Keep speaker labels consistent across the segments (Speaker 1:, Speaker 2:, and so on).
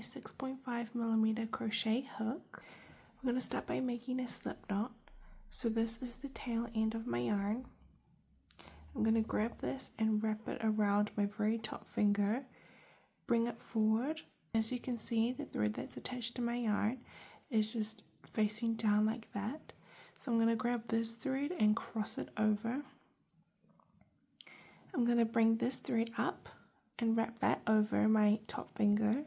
Speaker 1: 6.5mm crochet hook. We're going to start by making a slip knot. So this is the tail end of my yarn. I'm going to grab this and wrap it around my very top finger, bring it forward. As you can see, the thread that's attached to my yarn is just facing down like that. So I'm going to grab this thread and cross it over. I'm going to bring this thread up and wrap that over my top finger,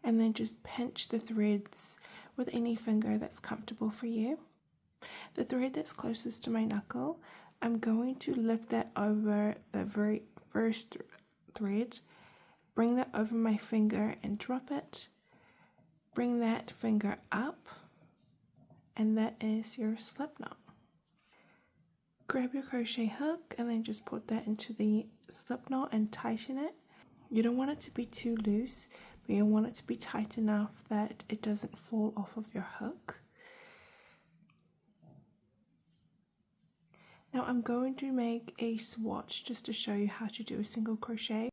Speaker 1: and then just pinch the threads with any finger that's comfortable for you. The thread that's closest to my knuckle, I'm going to lift that over the very first thread, bring that over my finger and drop it, bring that finger up, and that is your slip knot. Grab your crochet hook and then just put that into the slip knot and tighten it. You don't want it to be too loose, but you want it to be tight enough that it doesn't fall off of your hook. Now I'm going to make a swatch just to show you how to do a single crochet.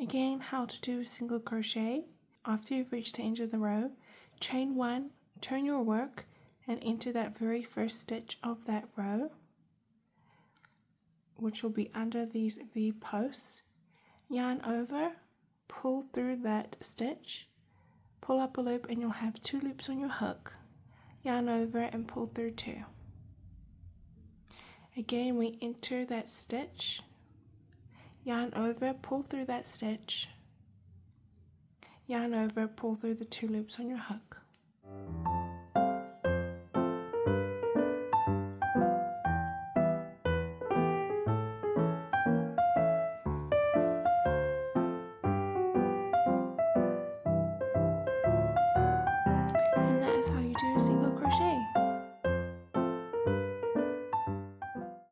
Speaker 1: Again, how to do a single crochet. After you've reached the end of the row, chain 1, turn your work and enter that very first stitch of that row, which will be under these V posts. Yarn over, pull through that stitch, pull up a loop, and you'll have 2 loops on your hook. Yarn over and pull through 2. Again, we enter that stitch, yarn over, pull through that stitch, yarn over, pull through the 2 loops on your hook.